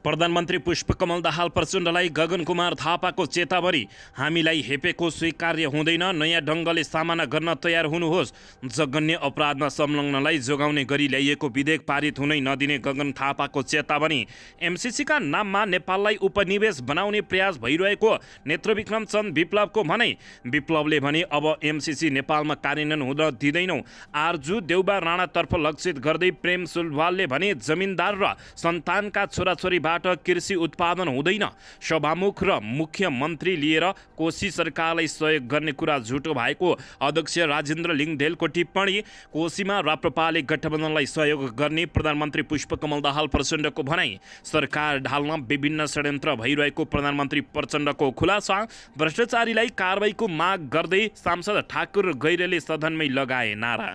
प्रधानमन्त्री पुष्पकमल दाहाल प्रचण्डलाई गगनकुमार थापाको चेतावनी। हामीलाई हेपेको स्वीकार्य हुँदैन, नयाँ ढङ्गले सामना गर्न तयार हुनुहोस्। जघन्य अपराधमा संलग्नलाई जोगाउने गरी ल्याइएको विधेयक पारित हुनै नदिने गगन थापाको चेतावनी। एमसिसीका नाममा नेपाललाई उपनिवेश बनाउने प्रयास भइरहेको नेत्रविक्रम चन्द विप्लवको भनाइ। विप्लवले भने अब एमसिसी नेपालमा कार्यान्वयन हुन दिँदैनौ। आरजु देउबा राणातर्फ लक्षित गर्दै प्रेम सुलवालले भने जमिनदार र सन्तानका छोराछोरीबाट कृषि उत्पादन हुँदैन। सभामुख र मुख्यमन्त्री लिएर कोशी सरकारलाई सहयोग गर्ने कुरा झुटो भएको अध्यक्ष राजेन्द्र लिङदेलको टिप्पणी। कोशीमा राप्रपाले गठबन्धनलाई सहयोग गर्ने प्रधानमन्त्री पुष्पकमल दाहाल प्रचण्डको भनाइ। सरकार ढाल्न विभिन्न षड्यन्त्र भइरहेको प्रधानमन्त्री प्रचण्डको खुलासा। भ्रष्टाचारीलाई कारबाहीको माग गर्दै सांसद ठाकुर गैरेले सदनमै लगाए नारा।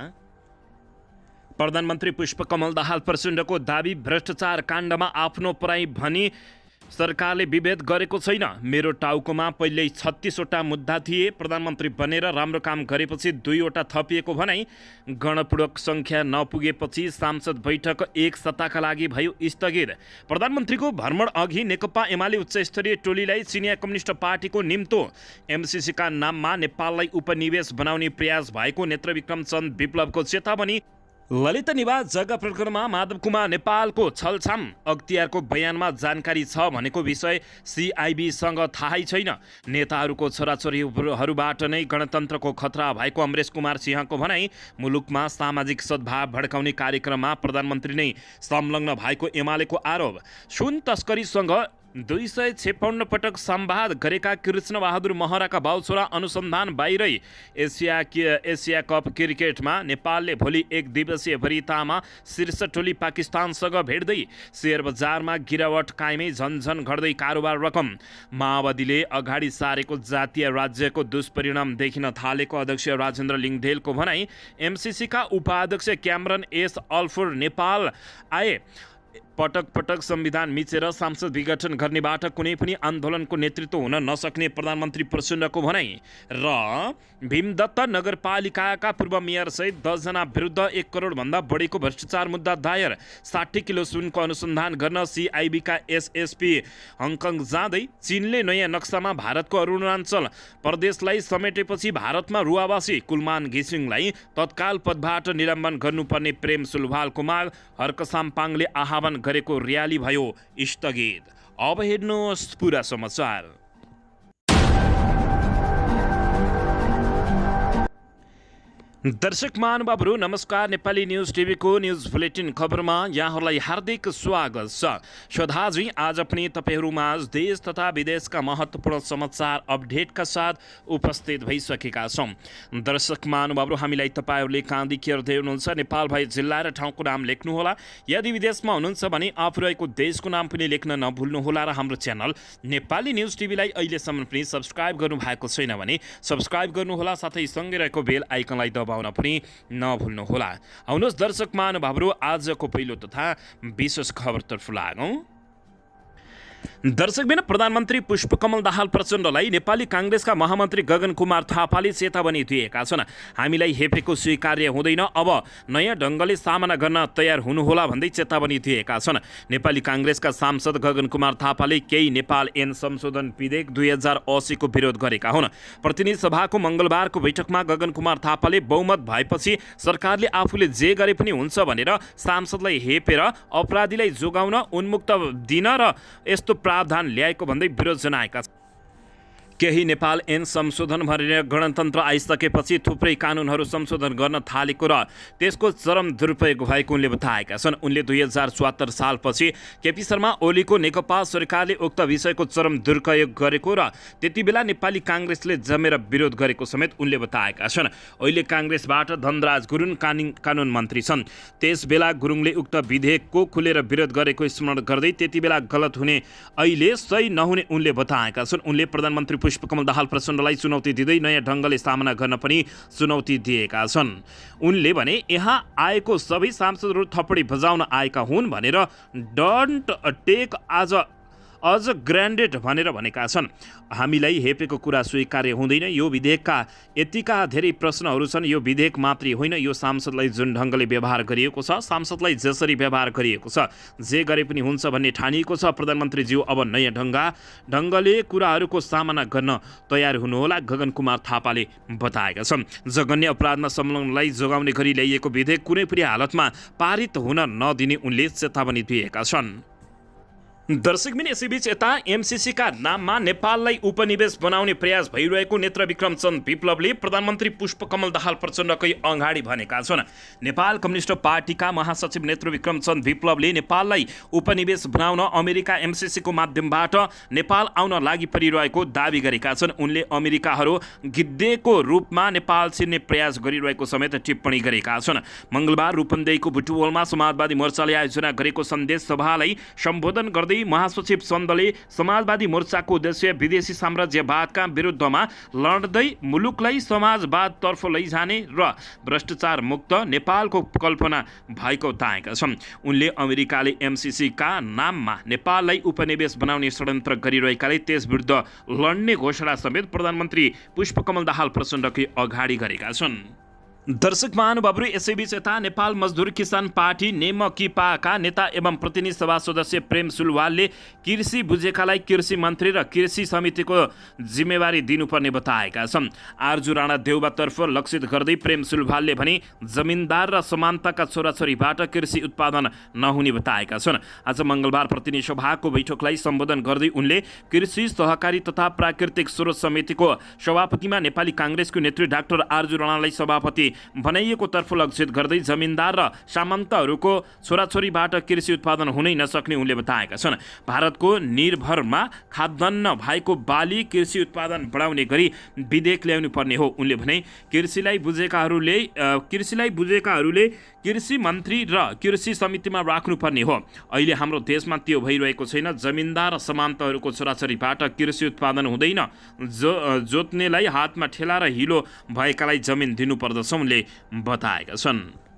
प्रधानमन्त्री पुष्पकमल दाहाल प्रचण्डको दाबी, भ्रष्टाचार काण्डमा आफ्नो पराई भनी सरकारले विभेद गरेको छैन। मेरो टाउकोमा पहिल्यै 36वटा मुद्दा थिए, प्रधानमन्त्री बनेर राम्रो काम गरेपछि 2वटा थपिएको भनाइ। गणपूरक सङ्ख्या नपुगेपछि सांसद बैठक 1 सप्ताहका लागि भयो स्थगित। प्रधानमन्त्रीको भ्रमण अघि नेकपा एमाले उच्चस्तरीय टोलीलाई चिनिया कम्युनिस्ट पार्टीको निम्तो। एमसिसीका नाममा नेपाललाई उपनिवेश बनाउने प्रयास भएको नेत्रविक्रम चन्द विप्लवको चेतावनी। ललित निवास जग्गा प्रकरणमा माधव कुमार नेपालको छलछाम। अख्तियारको बयानमा जानकारी छ भनेको विषय सिआइबीसँग थाहै छैन। नेताहरूको छोराछोरीहरूबाट नै गणतन्त्रको खतरा भएको अमरेश कुमार सिंहको भनाइ। मुलुकमा सामाजिक सद्भाव भड्काउने कार्यक्रममा प्रधानमन्त्री नै संलग्न भएको एमालेको आरोप। सुन तस्करीसँग 256 पटक संवाद गरेका कृष्णबहादुर महराका बाउछोरा अनुसन्धान बाहिरै। एसिया कप क्रिकेटमा नेपालले भोलि 1 दिवसीय वरियतामा शीर्ष टोली पाकिस्तानसँग भेट्दै। शेयर बजारमा गिरावट कायमै, झनझन घट्दै कारोबार रकम। माओवादीले अगाडि सारेको जातीय राज्यको दुष्परिणाम देखिन थालेको अध्यक्ष राजेन्द्र लिङदेलको भनाइ। एमसिसीका उपाध्यक्ष क्यामरन एस अल्फोर नेपाल आए। पटक पटक संविधान मिचेर सांसद विघटन गर्नेबाट कुनै पनि आन्दोलनको नेतृत्व हुन नसक्ने प्रधानमन्त्री प्रचण्डको भनाइ। र भीमदत्त नगरपालिकाका पूर्व मेयर सहित 10 जना विरुद्ध 1 करोडभन्दा बढीको भ्रष्टाचार मुद्दा दायर। 60 किलो सुनको अनुसन्धान गर्न सिआइबीका एसएसपी हङकङ जाँदै। चीनले नयाँ नक्सामा भारतको अरुणाञ्चल प्रदेशलाई समेटेपछि भारतमा रुवावासी कुलमान घिसिङलाई तत्काल पदबाट निलम्बन गर्नुपर्ने प्रेम सुलवालको माग। हर्क साम्पाङले आह्वान गरेको र्याली भयो स्थगित। अब हेर्नुहोस् पुरा समाचार। दर्शक महानुभावहरू नमस्कार। नेपाली न्युज टिभीको न्युज बुलेटिन खबरमा यहाँहरूलाई हार्दिक स्वागत छ। श्रोताजी, आज पनि तपाईँहरूमाझ देश तथा विदेशका महत्त्वपूर्ण समाचार अपडेटका साथ उपस्थित भइसकेका छौँ। दर्शक महानुभावहरू, हामीलाई तपाईँहरूले कहाँदेखि हेर्दै हुनुहुन्छ नेपाल भए जिल्ला र ठाउँको नाम लेख्नुहोला। यदि विदेशमा हुनुहुन्छ भने आफू रहेको देशको नाम पनि लेख्न नभुल्नुहोला। र हाम्रो च्यानल नेपाली न्युज टिभीलाई अहिलेसम्म पनि सब्सक्राइब गर्नुभएको छैन भने सब्सक्राइब गर्नुहोला, साथै सँगै रहेको बेल आइकनलाई दबाउन पनि नभुल्नुहोला। आउनुहोस् दर्शक महानुभावहरू, आजको पहिलो तथा विशेष खबरतर्फ लागौँ। दर्शकबिन, प्रधानमन्त्री पुष्पकमल दाहाल प्रचण्डलाई नेपाली काङ्ग्रेसका महामन्त्री गगन कुमार थापाले चेतावनी दिएका छन्। हामीलाई हेपेको स्वीकार्य हुँदैन, अब नयाँ ढङ्गले सामना गर्न तयार हुनुहोला भन्दै चेतावनी दिएका छन्। नेपाली काङ्ग्रेसका सांसद गगन कुमार थापाले केही नेपाल ऐन संशोधन विधेयक 2080 को विरोध गरेका हुन्। प्रतिनिधि सभाको मङ्गलबारको बैठकमा गगन कुमार थापाले बहुमत भएपछि सरकारले आफूले जे गरे पनि हुन्छ भनेर सांसदलाई हेपेर अपराधीलाई जोगाउन, उन्मुक्त दिन र यस्तो प्रावधान ल्याएको भन्दै विरोध जनाएका छन्। केही नेपाल ऐन संशोधन भनेर गणतन्त्र आइसकेपछि थुप्रै कानुनहरू संशोधन गर्न थालेको र त्यसको चरम दुरुपयोग भएको उनले बताएका छन्। उनले 2074 सालपछि केपी शर्मा ओलीको नेकपा सरकारले उक्त विषयको चरम दुरुपयोग गरेको र त्यति बेला नेपाली काङ्ग्रेसले जमेर विरोध गरेको समेत उनले बताएका छन्। अहिले काङ्ग्रेसबाट धनराज गुरुङ कानुन मन्त्री छन्। त्यस बेला गुरुङले उक्त विधेयकको खुलेर विरोध गरेको स्मरण गर्दै त्यति बेला गलत हुने, अहिले सही नहुने उनले बताएका छन्। उनले प्रधानमन्त्री पुष्पकमल दाहाल प्रचण्डलाई चुनौती दिँदै नयाँ ढङ्गले सामना गर्न पनि चुनौती दिएका छन्। उनले भने यहाँ आएको सबै सांसदहरू थपडी बजाउन आएका हुन् भनेर डन्ट टेक आज अझ ग्रान्डेड भनेर भनेका छन्। हामीलाई हेपेको कुरा स्वीकार्य हुँदैन। यो विधेयकका यतिका धेरै प्रश्नहरू छन्। यो विधेयक मात्रै होइन, यो सांसदलाई जुन ढङ्गले व्यवहार गरिएको छ, सांसदलाई जसरी व्यवहार गरिएको छ, जे गरे पनि हुन्छ भन्ने ठानिएको छ। प्रधानमन्त्रीज्यू अब नयाँ ढङ्गले कुराहरूको सामना गर्न तयार हुनुहोला, गगन कुमार थापाले बताएका छन्। जघन्य अपराधमा संलग्नलाई जोगाउने गरी ल्याइएको विधेयक कुनै पनि हालतमा पारित हुन नदिने उनले चेतावनी दिएका छन्। दर्शकबिन यसैबीच यता एमसीसीका नाममा नेपाललाई उपनिवेश बनाउने प्रयास भइरहेको नेत्र विक्रम चन्द विप्लवले प्रधानमन्त्री पुष्पकमल दाहाल प्रचण्डकै अगाडि भनेका छन्। नेपाल कम्युनिस्ट पार्टीका महासचिव नेत्र विक्रम चन्द विप्लवले नेपाललाई उपनिवेश बनाउन अमेरिका एमसीसीको माध्यमबाट नेपाल आउन लागि परिरहेको दावी गरेका छन्। उनले अमेरिकाहरू गिद्धेको रूपमा नेपाल छिर्ने प्रयास गरिरहेको समेत टिप्पणी गरेका छन्। मंगलबार रूपन्देहीको बुटवलमा समाजवादी मोर्चाले आयोजना गरेको सन्देश सभालाई सम्बोधन गर्दै महासचिव चन्दले समाजवादी मोर्चाको उद्देश्य विदेशी साम्राज्यवादका विरुद्धमा लड्दै मुलुकलाई समाजवादतर्फ लैजाने र भ्रष्टाचार मुक्त नेपालको कल्पना भएको बताएका छन्। उनले अमेरिकाले एमसीसीका नाममा नेपाललाई उपनिवेश बनाउने षड्यन्त्र गरिरहेकाले त्यसविरुद्ध लड्ने घोषणा समेत प्रधानमन्त्री पुष्पकमल दाहाल प्रचण्डकै अगाडि गरेका छन्। दर्शक महानुभावहरू यसैबीच यता नेपाल मजदुर किसान पार्टी नेमकिपाका नेता एवं प्रतिनिधि सभा सदस्य प्रेम सुलवालले कृषि बुझेकालाई कृषि मन्त्री र कृषि समितिको जिम्मेवारी दिनुपर्ने बताएका छन्। आर्जु राणा देउबातर्फ लक्षित गर्दै प्रेम सुलवालले भने जमिनदार र समानताका छोराछोरीबाट कृषि उत्पादन नहुने बताएका छन्। आज मंगलबार प्रतिनिधि सभाको बैठकलाई सम्बोधन गर्दै उनले कृषि सहकारी तथा प्राकृतिक स्रोत समितिको सभापतिमा नेपाली काङ्ग्रेसको नेत्री डाक्टर आर्जु राणालाई सभापति बनाइएको तर्फ लक्षित गर्दै जमिनदार र सामन्तहरूको छोराछोरीबाट कृषि उत्पादन हुनै नसक्ने उनले बताएका छन्। भारतको निर्भरमा खाद्यान्न भएको बाली कृषि उत्पादन बढाउने गरी विधेयक ल्याउनु पर्ने हो। उनले भने कृषिलाई बुझेकाहरूले कृषि मन्त्री र कृषि समितिमा राख्नुपर्ने हो। अहिले हाम्रो देशमा त्यो भइरहेको छैन। जमिनदार र समान्तहरूको छोराछोरीबाट कृषि उत्पादन हुँदैन। जोत्नेलाई हातमा ठेला र हिलो भएकालाई जमिन दिनुपर्दछ उनले बताएका छन्।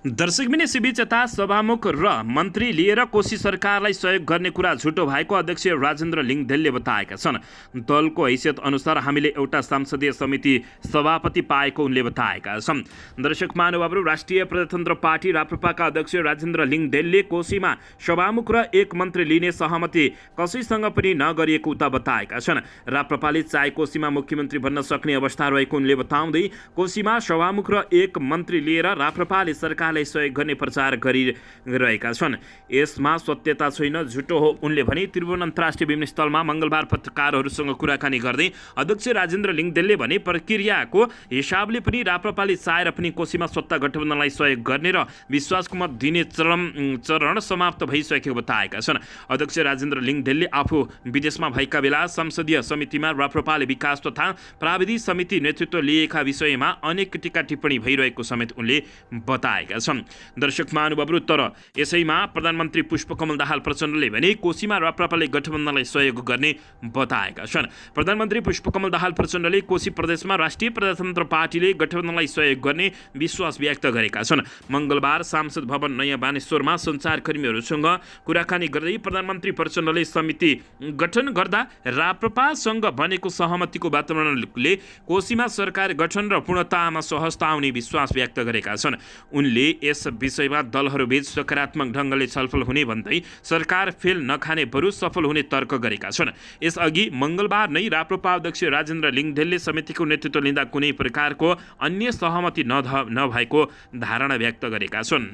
दर्शकबिन यसैबीच यता सभामुख र मन्त्री लिएर कोशी सरकारलाई सहयोग गर्ने कुरा झुटो भएको अध्यक्ष राजेन्द्र लिङदेलले बताएका छन्। दलको हैसियत अनुसार हामीले एउटा संसदीय समिति सभापति पाएको उनले बताएका छन्। दर्शक महानुभावहरू, राष्ट्रिय प्रजातन्त्र पार्टी राप्रपाका अध्यक्ष राजेन्द्र लिङदेलले कोशीमा सभामुख र एक मन्त्री लिने सहमति कसैसँग पनि नगरिएको उता बताएका छन्। राप्रपाले चाहे कोशीमा मुख्यमन्त्री बन्न सक्ने अवस्था रहेको उनले बताउँदै कोशीमा सभामुख र एक मन्त्री लिएर राप्रपाले सरकार सहयोग गर्ने प्रचार गरिरहेका छन्। यसमा सत्यता छैन, झुटो हो उनले भने। त्रिभुवन अन्तर्राष्ट्रिय विमानस्थलमा मंगलबार पत्रकारहरूसँग कुराकानी गर्दै अध्यक्ष राजेन्द्र लिङदेलले भने प्रक्रियाको हिसाबले पनि राप्रपाले चाहेर पनि कोशीमा सत्ता गठबन्धनलाई सहयोग गर्ने र विश्वासको मत दिने चरण समाप्त भइसकेको बताएका छन्। अध्यक्ष राजेन्द्र लिङदेलले आफू विदेशमा भएका बेला संसदीय समितिमा राप्रपाले विकास तथा प्राविधिक समिति नेतृत्व लिएका विषयमा अनेक टीका टिप्पणी भइरहेको समेत उनले बताएका छन्। दर्शक महानुभावहरू, तर यसैमा प्रधानमन्त्री पुष्पकमल दाहाल प्रचण्डले भने कोशीमा राप्रपाले गठबन्धनलाई सहयोग गर्ने बताएका छन्। प्रधानमन्त्री पुष्पकमल दाहाल प्रचण्डले कोशी प्रदेशमा राष्ट्रिय प्रजातन्त्र पार्टीले गठबन्धनलाई सहयोग गर्ने विश्वास व्यक्त गरेका छन्। मंगलबार सांसद भवन नयाँ बानेश्वरमा सञ्चारकर्मीहरूसँग कुराकानी गर्दै प्रधानमन्त्री प्रचण्डले समिति गठन गर्दा राप्रपासँग बनेको सहमतिको वातावरणले कोशीमा सरकार गठन र पूर्णतामा सहजता आउने विश्वास व्यक्त गरेका छन्। उनले यस विषयमा दलहरूबीच सकारात्मक ढङ्गले छलफल हुने भन्दै सरकार फेल नखाने बरु सफल हुने तर्क गरेका छन्। यसअघि मंगलबार नै राप्रपा अध्यक्ष राजेन्द्र लिङदेलले समितिको नेतृत्व लिँदा कुनै प्रकारको अन्य सहमति नभएको धारणा व्यक्त गरेका छन्।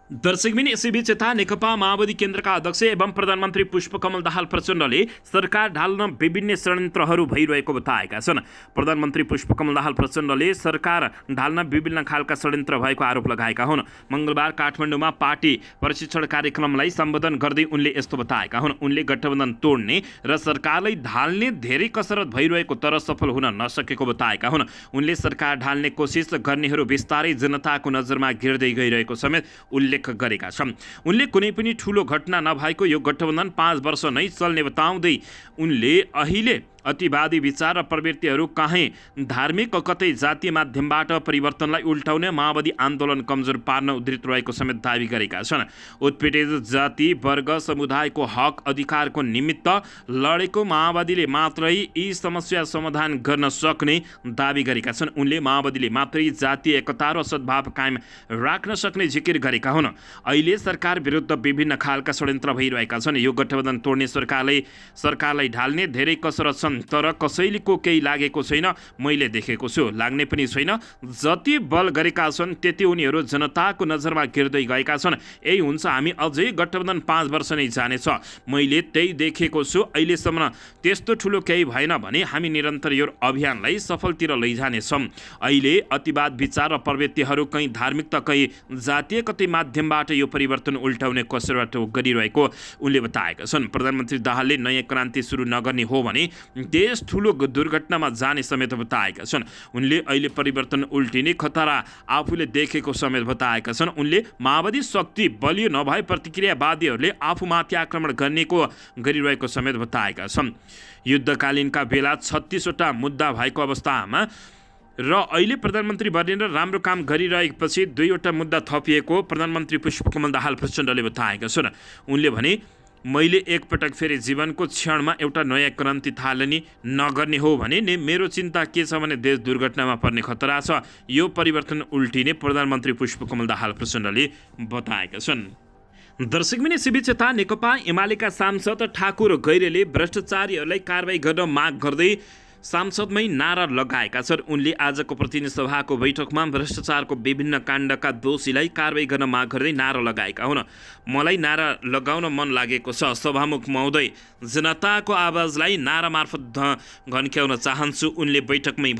दर्शकबिन यसैबीच यता नेकपा माओवादी केन्द्रका अध्यक्ष एवं प्रधानमन्त्री पुष्पकमल दाहाल प्रचण्डले सरकार ढाल्न विभिन्न षड्यन्त्रहरू भइरहेको बताएका छन्। प्रधानमन्त्री पुष्पकमल दाहाल प्रचण्डले सरकार ढाल्न विभिन्न खालका षड्यन्त्र भएको आरोप लगाएका हुन्। मंगलबार काठमाडौँमा पार्टी प्रशिक्षण कार्यक्रमलाई सम्बोधन गर्दै उनले यस्तो बताएका हुन्। उनले गठबन्धन तोड्ने र सरकारलाई ढाल्ने धेरै कसरत भइरहेको तर सफल हुन नसकेको बताएका हुन्। उनले सरकार ढाल्ने कोसिस गर्नेहरू बिस्तारै जनताको नजरमा गिर्दै गइरहेको समेत उल्लेख गरेका छन्। उनले कुनै पनि ठूलो घटना नभएको यो गठबन्धन 5 वर्ष नै चल्ने बताउँदै उनले अहिले अतिवादी विचार र प्रवृत्तिहरू कहीँ धार्मिक कतै जातीय माध्यमबाट परिवर्तनलाई उल्टाउने माओवादी आन्दोलन कमजोर पार्न उद्धृत रहेको समेत दावी गरेका छन्। उत्पीडित जाति वर्ग समुदायको हक अधिकारको निमित्त लडेको माओवादीले मात्रै यी समस्या समाधान गर्न सक्ने दावी गरेका छन्। उनले माओवादीले मात्रै जातीय एकता र सद्भाव कायम राख्न सक्ने जिकिर गरेका हुन्। अहिले सरकार विरुद्ध विभिन्न खालका षड्यन्त्र भइरहेका छन्। यो गठबन्धन तोड्ने सरकारलाई ढाल्ने धेरै कसरत छन्, तर कसैको केही लागेको छैन, मैले देखेको छु, लाग्ने पनि छैन। जति बल गरेका छन् त्यति उनीहरू जनताको नजरमा गिर्दै गएका छन्। यही हुन्छ, हामी अझै गठबन्धन 5 वर्ष नै जानेछ, मैले त्यही देखेको छु। अहिलेसम्म त्यस्तो ठुलो केही भएन भने हामी निरन्तर यो अभियानलाई सफलतिर लैजानेछौँ। अहिले अतिवाद विचार र प्रवृत्तिहरू कहीँ धार्मिक त कहीँ जातीय कतै माध्यमबाट यो परिवर्तन उल्टाउने कसरत गरिरहेको उनले बताएका छन्। प्रधानमन्त्री दाहालले नयाँ क्रान्ति सुरु नगर्ने हो भने देश ठुलो दुर्घटनामा जाने समेत बताएका छन्। उनले अहिले परिवर्तन उल्टिने खतरा आफूले देखेको समेत बताएका छन्। उनले माओवादी शक्ति बलियो नभए प्रतिक्रियावादीहरूले आफूमाथि आक्रमण गरिरहेको समेत बताएका छन्। युद्धकालीनका बेला 36 वटा मुद्दा भएको अवस्थामा र अहिले प्रधानमन्त्री बनेर राम्रो काम गरिरहेपछि 2 वटा मुद्दा थपिएको प्रधानमन्त्री पुष्पकमल दाहाल प्रचण्डले बताएका छन्। उनले भने, मैले एकपटक फेरि जीवनको क्षणमा एउटा नयाँ क्रान्ति थालनी नगर्ने हो भने नि मेरो चिन्ता के छ भने देश दुर्घटनामा पर्ने खतरा छ। यो परिवर्तन उल्टिने प्रधानमन्त्री पुष्पकमल दाहाल प्रचण्डले बताएका छन्। दर्शकबिन सिबिच यता नेकपा एमालेका सांसद ठाकुर गैरेले भ्रष्टाचारीहरूलाई कारबाही गर्न माग गर्दै सांसदमै नारा लगाएका छन्। उनले आजको प्रतिनिधि सभाको बैठकमा भ्रष्टाचारको विभिन्न काण्डका दोषीलाई कारबाही गर्न माग गर्दै नारा लगाएका हुन्। मलाई नारा लगाउन मन लागेको छ। सभामुख महोदय, जनताको आवाजलाई नारा मार्फत घन्क्याउन चाहन्छु, उनले बैठकमै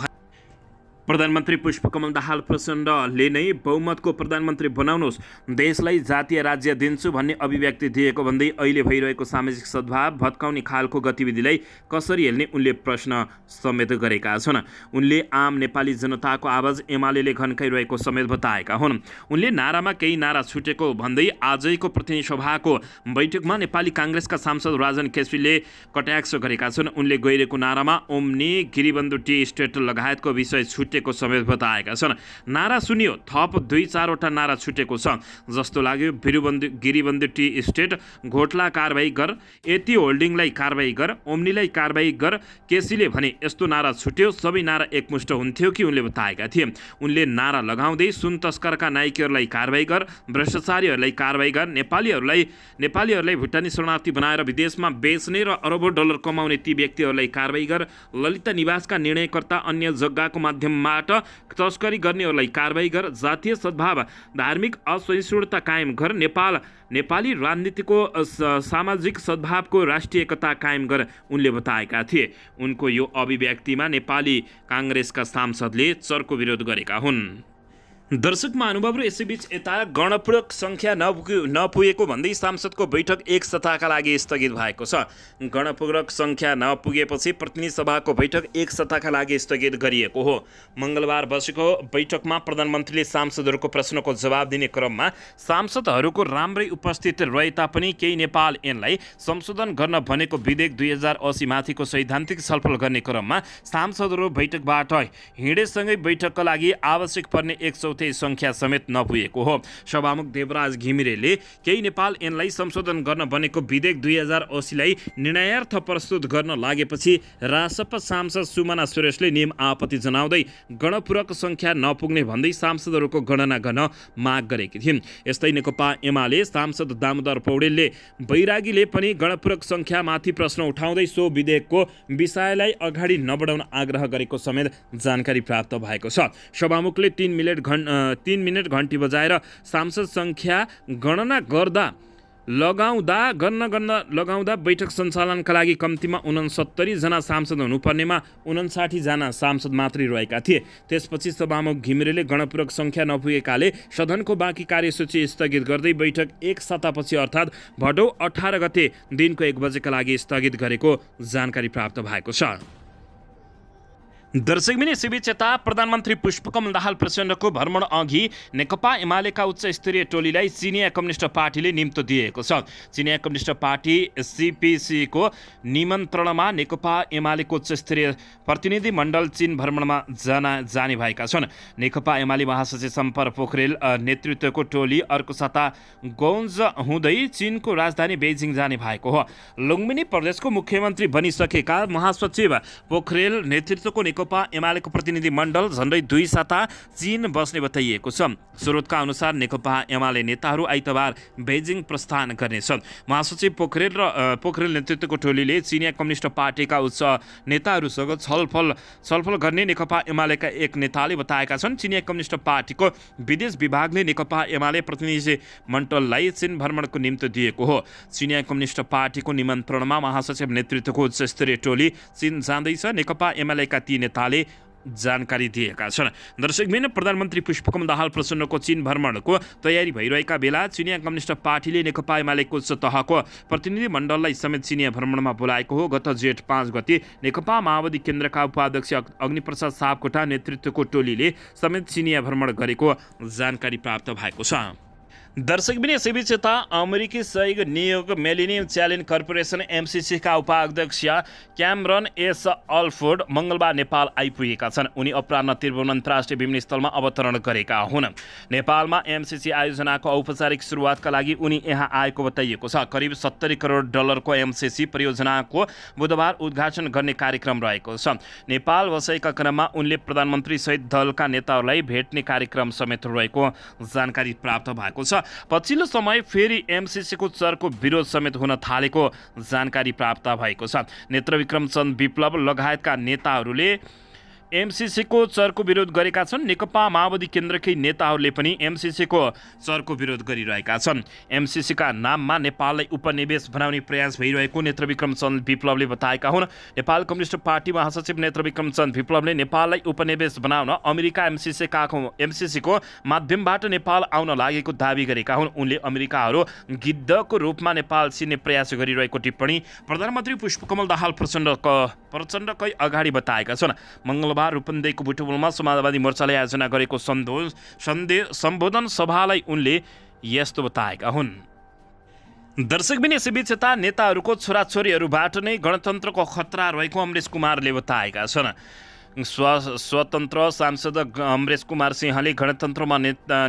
प्रधानमन्त्री पुष्पकमल दाहाल प्रचण्डले नै बहुमतको प्रधानमन्त्री बनाउनुहोस्, देशलाई जातीय राज्य दिन्छु भन्ने अभिव्यक्ति दिएको भन्दै अहिले भइरहेको सामाजिक सद्भाव भत्काउने खालको गतिविधिलाई कसरी हेल्ने उनले प्रश्न समेत गरेका छन्। उनले आम नेपाली जनताको आवाज एमालेले घन्काइरहेको समेत बताएका हुन्। उनले नारामा केही नारा छुटेको भन्दै आजैको प्रतिनिधि सभाको बैठकमा नेपाली काङ्ग्रेसका सांसद राजन केसरीले कटाक्ष गरेका छन्। उनले गैरेको नारामा ओम्नी, गिरिबन्धु टी स्टेट लगायतको विषय छुटेको समेत बताएका छन्। नारा सुनियो, थप 2-4 वटा नारा छुटेको छ जस्तो लाग्यो। गिरिबन्धु टी स्टेट घोटाला कारबाही गर, यति होल्डिङलाई कारबाही गर, ओम्नीलाई कारबाही गर, केसीले भने यस्तो नारा छुट्यो, सबै नारा एकमुष्ट हुन्थ्यो कि उनले बताएका थिए। उनले नारा लगाउँदै सुन तस्करका नायकीहरूलाई कारबाही गर, भ्रष्टाचारीहरूलाई कारबाही गर, नेपालीहरूलाई भुटानी शरणार्थी बनाएर विदेशमा बेच्ने र अरबौं डलर कमाउने ती व्यक्तिहरूलाई कारबाही गर, ललिता निवासका निर्णयकर्ता अन्य जग्गाको माध्यमबाट तस्करी गर्नेहरूलाई कारबाही गर, जातीय सद्भाव धार्मिक असहिष्णुता कायम गर, नेपाली राजनीतिको सामाजिक सद्भावको राष्ट्रिय एकता कायम गर, उनले बताएका थिए। उनको यो अभिव्यक्तिमा नेपाली काङ्ग्रेसका सांसदले चर्को विरोध गरेका हुन्। दर्शक महानुभावहरू, यसैबीच यता गणपूरक सङ्ख्या नपुगेको भन्दै सांसदको बैठक 1 सप्ताहका लागि स्थगित भएको छ। गणपूरक सङ्ख्या नपुगेपछि प्रतिनिधि सभाको बैठक 1 सप्ताहका लागि स्थगित गरिएको हो। मङ्गलबार बसेको बैठकमा प्रधानमन्त्रीले सांसदहरूको प्रश्नको जवाब दिने क्रममा सांसदहरूको राम्रै उपस्थित रहे तापनि केही नेपाल ऐनलाई संशोधन गर्न भनेको विधेयक 2080 माथिको सैद्धान्तिक छलफल गर्ने क्रममा सांसदहरू बैठकबाट हिँडेसँगै बैठकका लागि आवश्यक पर्ने 1/4 संख्या समेत नपुगेको हो। सभामुख देवराज घिमिरेले केही नेपाल ऐनलाई संशोधन गर्न बनेको विधेयक 2080 लाई निर्णयार्थ प्रस्तुत गर्न लागेपछि रासपा सांसद सुमना सुरेशले नियम आपत्ति जनाउँदै गणपूरक संख्या नपुग्ने भन्दै सांसदहरूको गणना गर्न माग गरेकी थिइन्। यस्तै नेकपा एमाले सांसद दामोदर पौडेलले बैरागीले पनि गणपूरक संख्यामाथि प्रश्न उठाउँदै सो विधेयकको विषयलाई अगाडि नबढाउन आग्रह गरेको समेत जानकारी प्राप्त भएको छ। सभामुखले 3 मिनट घन्टी बजाएर सांसद संख्या गणना लगाउँदा बैठक सञ्चालनका लागि कम्तीमा 69 जना सांसद हुनुपर्नेमा 59 जना सांसद मात्रै रहेका थिए। त्यसपछि सभामुख घिमिरेले गणपूरक संख्या नपुगेकाले सदनको बाँकी कार्यसूची स्थगित गर्दै बैठक 1 सप्ताहपछि अर्थात् भदौ 18 गते दिनको 1 बजेका लागि स्थगित गरेको जानकारी प्राप्त भएको छ। दर्शकबिन यसैबीच यता प्रधानमन्त्री पुष्पकमल दाहाल प्रचण्डको भ्रमण अघि नेकपा एमालेका उच्च स्तरीय टोलीलाई चिनिया कम्युनिस्ट पार्टीले निम्तो दिएको छ। चिनिया कम्युनिस्ट पार्टी सीपीसीको निमन्त्रणमा नेकपा एमालेको उच्च स्तरीय प्रतिनिधि मण्डल चीन भ्रमणमा जाने भएका छन्। नेकपा एमाले महासचिव शम्पर पोखरेल नेतृत्वको टोली अर्को साता गौन्ज हुँदै चीनको राजधानी बेजिङ जाने भएको हो। लुम्बिनी प्रदेशको मुख्यमन्त्री बनिसकेका महासचिव पोखरेल नेतृत्वको नेकपा एमालेको प्रतिनिधि मण्डल झन्डै 2 साता चीन बस्ने बताइएको छ। स्रोतका अनुसार नेकपा एमाले नेताहरू आइतबार बेजिङ प्रस्थान गर्नेछन्। महासचिव पोखरेल नेतृत्वको टोलीले चिनिया कम्युनिस्ट पार्टीका उच्च नेताहरूसँग छलफल गर्ने नेकपा एमालेका एक नेताले बताएका छन्। चिनिया कम्युनिस्ट पार्टीको विदेश विभागले नेकपा एमाले प्रतिनिधि मण्डललाई चीन भ्रमणको निम्ति दिएको हो। चिनिया कम्युनिस्ट पार्टीको निमन्त्रणमा महासचिव नेतृत्वको उच्च स्तरीय टोली चीन जाँदैछ, नेकपा एमालेका ती नेताले जानकारी दिएका छन्। दर्शकबिन प्रधानमन्त्री पुष्पकमल दाहाल प्रचण्डको चीन भ्रमणको तयारी भइरहेका बेला चिनिया कम्युनिस्ट पार्टीले नेकपा एमालेको उच्च तहको प्रतिनिधि मण्डललाई समेत चिनिया भ्रमणमा बोलाएको हो। गत जेठ 5 गते नेकपा माओवादी केन्द्रका उपाध्यक्ष अग्निप्रसाद सापकोटा नेतृत्वको टोलीले समेत चिनिया भ्रमण गरेको जानकारी प्राप्त भएको छ। दर्शकबिन यसैबीच यता अमेरिकी सहयोग नियोग मिलेनियम च्यालेन्ज कर्पोरेसन एमसीसीका उपाध्यक्ष क्यामरन एस अल्फोर्ड मङ्गलबार नेपाल आइपुगेका छन्। उनी अपराह्न त्रिभुवन अन्तर्राष्ट्रिय विमानस्थलमा अवतरण गरेका हुन्। नेपालमा एमसीसी आयोजनाको औपचारिक सुरुवातका लागि उनी यहाँ आएको बताइएको छ। करिब 70 करोड डलरको एमसीसी परियोजनाको बुधबार उद्घाटन गर्ने कार्यक्रम रहेको छ। नेपाल बसेका क्रममा उनले प्रधानमन्त्रीसहित दलका नेताहरूलाई भेट्ने कार्यक्रम समेत रहेको जानकारी प्राप्त भएको छ। पछिल्लो समय फेरि एमसीसीको चर्को विरोध समेत हुन थालेको जानकारी प्राप्त भएको छ। नेत्रविक्रम चन्द विप्लव लगायतका नेताहरूले एमसीसीको चर्को विरोध गरेका छन्। नेकपा माओवादी केन्द्रकै नेताहरूले पनि एमसीसीको चर्को विरोध गरिरहेका छन्। एमसीसीका नाममा नेपाललाई उपनिवेश बनाउने प्रयास भइरहेको नेत्रविक्रम चन्द विप्लवले बताएका हुन्। नेपाल कम्युनिस्ट पार्टी महासचिव नेत्रविक्रम चन्द विप्लवले नेपाललाई उपनिवेश बनाउन अमेरिका एमसीसीको माध्यमबाट नेपाल आउन लागेको दावी गरेका हुन्। उनले अमेरिकाहरू गिद्धको रूपमा नेपाल छिर्ने प्रयास गरिरहेको टिप्पणी प्रधानमन्त्री पुष्पकमल दाहाल प्रचण्डकै अगाडि बताएका छन्। मङ्गलबार रूपन्देहीको बुटवलमा समाजवादी मोर्चाले आयोजना गरेको सम्बोधन सभालाई उनले यस्तो बताएका हुन्। दर्शकबिन यसैबीच यता नेताहरूको छोराछोरीहरूबाट नै गणतन्त्रको खतरा रहेको अमरेश कुमारले बताएका छन्। स्वतन्त्र सांसद अमरेश कुमार सिंहले गणतन्त्रमा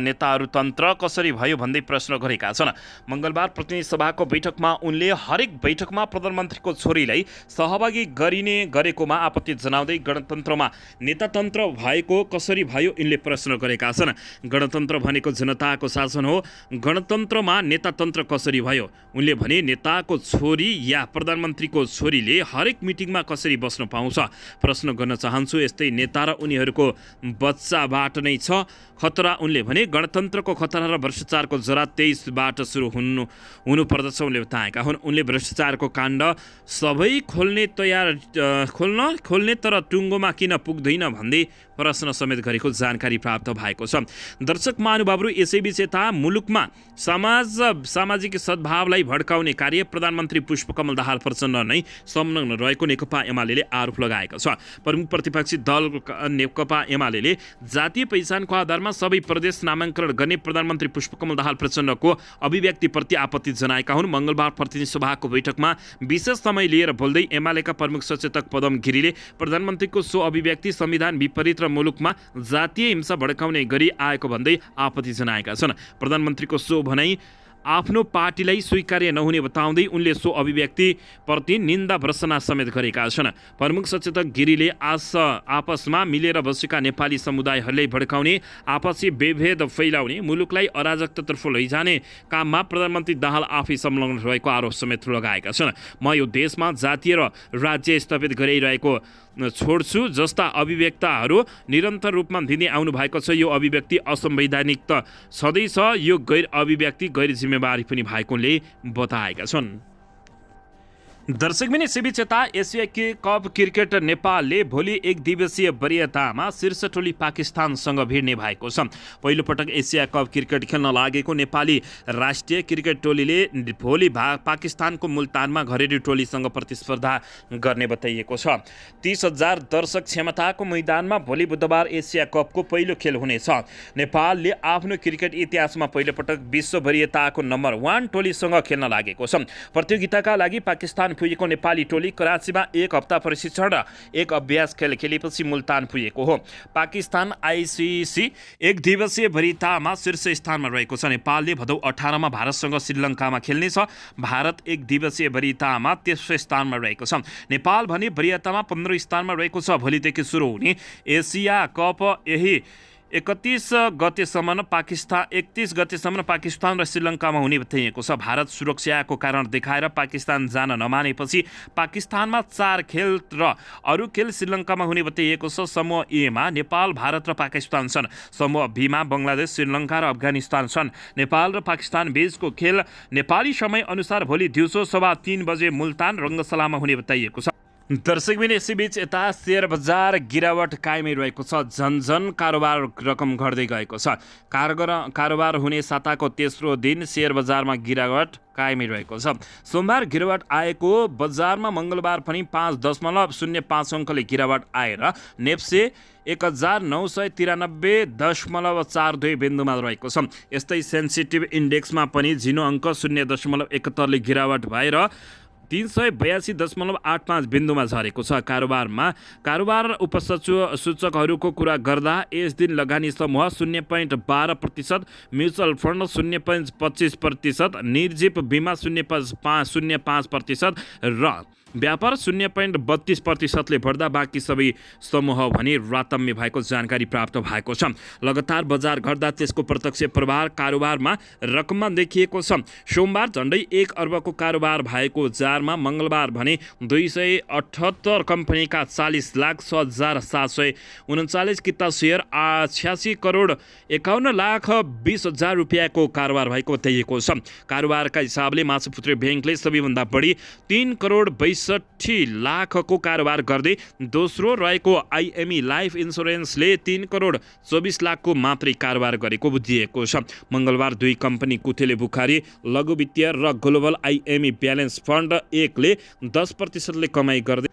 नेताहरू तन्त्र कसरी भयो भन्दै प्रश्न गरेका छन्। मङ्गलबार प्रतिनिधि सभाको बैठकमा उनले हरेक बैठकमा प्रधानमन्त्रीको छोरीलाई सहभागी गरेकोमा आपत्ति जनाउँदै गणतन्त्रमा नेतातन्त्र भएको कसरी भयो यिनले प्रश्न गरेका छन्। गणतन्त्र भनेको जनताको शासन हो, गणतन्त्रमा नेतातन्त्र कसरी भयो? उनले भने नेताको छोरी या प्रधानमन्त्रीको छोरीले हरेक मिटिङमा कसरी बस्न पाउँछ? प्रश्न गर्न चाहन्छु, यस्तै नेता र उनीहरूको बच्चाबाट नै छ खतरा। उनले भने गणतन्त्रको खतरा र भ्रष्टाचारको जरा 23बाट सुरु हुनुपर्दछ उनले बताएका हुन्। उनले भ्रष्टाचारको काण्ड सबै खोल्ने तर टुङ्गोमा किन पुग्दैन भन्दै प्रश्न समेत गरेको जानकारी प्राप्त भएको छ। दर्शक महानुभावहरू, यसैबीच यता मुलुकमा सामाजिक सद्भावलाई भड्काउने कार्य प्रधानमन्त्री पुष्पकमल दाहाल प्रचण्ड नै संलग्न रहेको नेकपा एमाले आरोप लगाएको छ। प्रमुख प्रतिपक्षी दल नेकपा एमाले जातीय पहिचानको आधारमा सबै प्रदेश नामाङ्करण गर्ने प्रधानमन्त्री पुष्पकमल दाहाल प्रचण्डको अभिव्यक्तिप्रति आपत्ति जनाएका हुन्। मङ्गलबार प्रतिनिधि सभाको बैठकमा विशेष समय लिएर बोल्दै एमालेका प्रमुख सचेतक पदम गिरीले प्रधानमन्त्रीको सो अभिव्यक्ति संविधान विपरीत र मुलुकमा जातीय हिंसा भड्काउने गरी आएको भन्दै आपत्ति जनाएका छन्। प्रधानमन्त्रीको सो भनाइ आफ्नो पार्टीलाई स्वीकार्य नहुने बताउँदै उनले सो अभिव्यक्तिप्रति निन्दा भर्त्सना समेत गरेका छन्। प्रमुख सचेतक गिरीले आपसमा मिलेर बसेका नेपाली समुदायहरूलाई भड्काउने, आपसी विभेद फैलाउने, मुलुकलाई अराजकतातर्फ लैजाने काममा प्रधानमन्त्री दाहाल आफै संलग्न रहेको आरोप समेत लगाएका छन्। म यो देशमा जातीय र राज्य स्थापित गराइरहेको छोड्छु जस्ता अभिव्यक्तिहरू निरन्तर रूपमा दिँदै आउनु भएको छ। यो अभिव्यक्ति असंवैधानिक त छँदैछ, यो गैर अभिव्यक्ति गैर जिम्मेवारी पनि भएकोले बताएका छन्। दर्शकबिन यसैबीच यता एसिया कप क्रिकेट नेपालले भोलि एक दिवसीय वरियतामा शीर्ष टोली पाकिस्तानसँग भिड्ने भएको छ। पहिलोपटक एसिया कप क्रिकेट खेल्न लागेको नेपाली राष्ट्रिय क्रिकेट टोलीले भोलि पाकिस्तानको मुल्तानमा घरेलु टोलीसँग प्रतिस्पर्धा गर्ने बताइएको छ। 30,000 दर्शक क्षमताको मैदानमा भोलि बुधबार एसिया कपको पहिलो खेल हुनेछ। नेपालले आफ्नो क्रिकेट इतिहासमा पहिलोपटक विश्व वरियताको नम्बर 1 टोलीसँग खेल्न लागेको छ। प्रतियोगिताका लागि पाकिस्तान पुगेको नेपाली टोली कराँचीमा एक हप्ता प्रशिक्षण र एक अभ्यास खेल खेलेपछि मुल्तान पुगेको हो। पाकिस्तान आइसिसी एक दिवसीय वरियतामा शीर्ष स्थानमा रहेको छ। नेपालले भदौ 18 मा भारतसँग श्रीलङ्कामा खेल्नेछ। भारत एक दिवसीय वरियतामा तेस्रो स्थानमा रहेको छ। नेपाल भने वरियतामा 15 स्थानमा रहेको छ। भोलिदेखि सुरु हुने एसिया कप यही 31 गतेसम्म पाकिस्तान र श्रीलङ्कामा हुने बताइएको छ। भारत सुरक्षाको कारण देखाएर पाकिस्तान जान नमानेपछि पाकिस्तानमा 4 खेल र अरू खेल श्रीलङ्कामा हुने बताइएको छ। समूह ए मा नेपाल, भारत र पाकिस्तान छन्। समूह बी मा बङ्गलादेश, श्रीलङ्का र अफगानिस्तान छन्। नेपाल र पाकिस्तान बीचको खेल नेपाली समय अनुसार भोलि दिउँसो 3:15 बजे मुल्तान रङ्गशालामा हुने बताइएको छ। दर्शकबिन यसैबीच यता शेयर बजार गिरावट कायमै रहेको छ। झन्झन कारोबार रकम घट्दै गएको छ। कारोबार हुने साताको तेस्रो दिन शेयर बजारमा गिरावट कायमै रहेको छ। सोमबार गिरावट आएको बजारमा मङ्गलबार पनि 5.05 अङ्कले गिरावट आएर नेप्से 1993.42 बिन्दुमा रहेको छ। यस्तै सेन्सिटिभ इन्डेक्समा पनि झिनो अङ्क 0.71 ले गिरावट भएर 382.85 बिन्दुमा झरेको छ। कारोबार उपसूचकहरूको कुरा गर्दा यस दिन लगानी समूह 0.12%, म्युचुअल फन्ड 0.25%, निर्जीव बिमा 0.05% र व्यापार 0.32%ले बढ्दा बाँकी सबै समूह भने रातम्य भएको जानकारी प्राप्त भएको छ। लगातार बजार घट्दा त्यसको प्रत्यक्ष प्रभाव कारोबारमा रकममा देखिएको छ। सोमबार झन्डै 1 अर्बको कारोबार भएको जारमा मङ्गलबार भने 278 कम्पनीका 40,06,739 किता सेयर 86,51,20,000 रुपियाँको कारोबार भएको बताइएको छ। कारोबारका हिसाबले माछापुत्री ब्याङ्कले सबैभन्दा बढी 3,62 लाखको कारोबार गर्दै दोस्रो रहेको आइएमई लाइफ इन्सुरेन्सले 3,24 लाखको मात्रै कारोबार गरेको बुझिएको छ। मङ्गलबार 2 कम्पनी कुथेले बुखारी लघु वित्तीय र ग्लोबल आइएमई ब्यालेन्स फन्ड 1 ले 10% कमाई गर्दै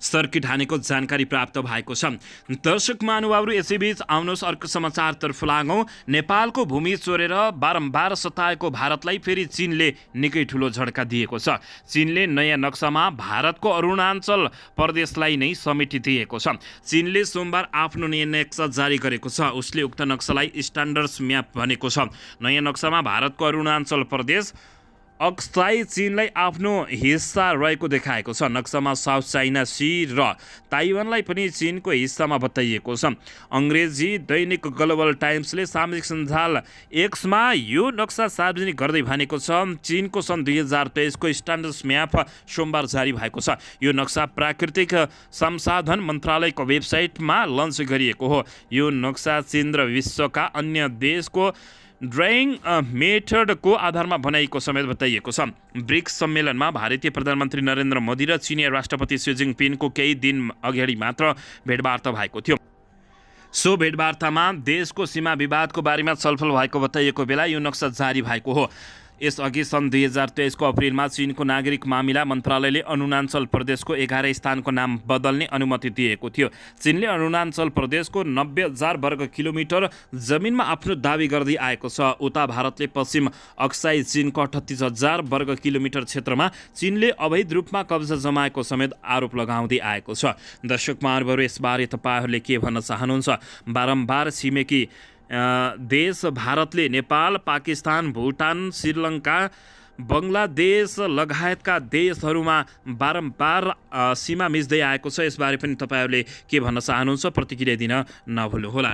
सर्किट हानेको जानकारी प्राप्त भएको छ। दर्शक महानुभावहरू यसैबीच आउनुहोस् अर्को समाचारतर्फ लागौँ। नेपालको भूमि चोरेर बारम्बार सताएको भारतलाई फेरि चीनले निकै ठुलो झड्का दिएको छ। चीनले नयाँ नक्सामा भारतको अरुणाञ्चल प्रदेशलाई नै समेटिदिएको छ। चीनले सोमबार आफ्नो नयाँ नक्सा जारी गरेको छ। उसले उक्त नक्सालाई स्ट्यान्डर्ड्स म्याप भनेको छ। नयाँ नक्सामा भारतको अरुणाञ्चल प्रदेश अक्साई चीनलाई आफ्नो हिस्सा रहेको देखाएको छ। नक्सामा साउथ चाइना सी र ताइवानलाई पनि चीनको हिस्सामा बताइएको छ। अङ्ग्रेजी दैनिक ग्लोबल टाइम्सले सामाजिक सञ्जाल एक्समा यो नक्सा सार्वजनिक गर्दै भनेको छ। चीनको सन् 2023 को स्ट्यान्डर्ड्स म्याप सोमबार जारी भएको छ। यो नक्सा प्राकृतिक संसाधन मन्त्रालयको वेबसाइटमा लन्च गरिएको हो। यो नक्सा चीन र विश्वका अन्य देशको ड्राइङ मेथडको आधारमा बनाइएको समेत बताइएको छ। ब्रिक्स सम्मेलनमा भारतीय प्रधानमन्त्री नरेन्द्र मोदी र चिनिया राष्ट्रपति सी जिनपिङको केही दिन अगाडि मात्र भेटवार्ता भएको थियो। सो भेटवार्तामा देशको सीमा विवादको बारेमा छलफल भएको बताइएको बेला यो नक्सा जारी भएको हो। यसअघि सन् 2023 को अप्रिलमा चीनको नागरिक मामिला मन्त्रालयले अरुणाञ्चल प्रदेशको 11 स्थानको नाम बदल्ने अनुमति दिएको थियो। चीनले अरुणाञ्चल प्रदेशको 90,000 वर्ग किलोमिटर जमिनमा आफ्नो दावी गर्दै आएको छ। उता भारतले पश्चिम अक्साई चीनको 38,000 वर्ग किलोमिटर क्षेत्रमा चीनले अवैध रूपमा कब्जा जमाएको समेत आरोप लगाउँदै आएको छ। दर्शक महानुभावहरू यसबारे तपाईँहरूले के भन्न चाहनुहुन्छ? बारम्बार छिमेकी देश भारतले नेपाल, पाकिस्तान, भुटान, श्रीलङ्का, बङ्गलादेश लगायतका देशहरूमा बारम्बार सीमा मिच्दै आएको छ। यसबारे पनि तपाईँहरूले के भन्न चाहनुहुन्छ? प्रतिक्रिया दिन नभुल्नुहोला।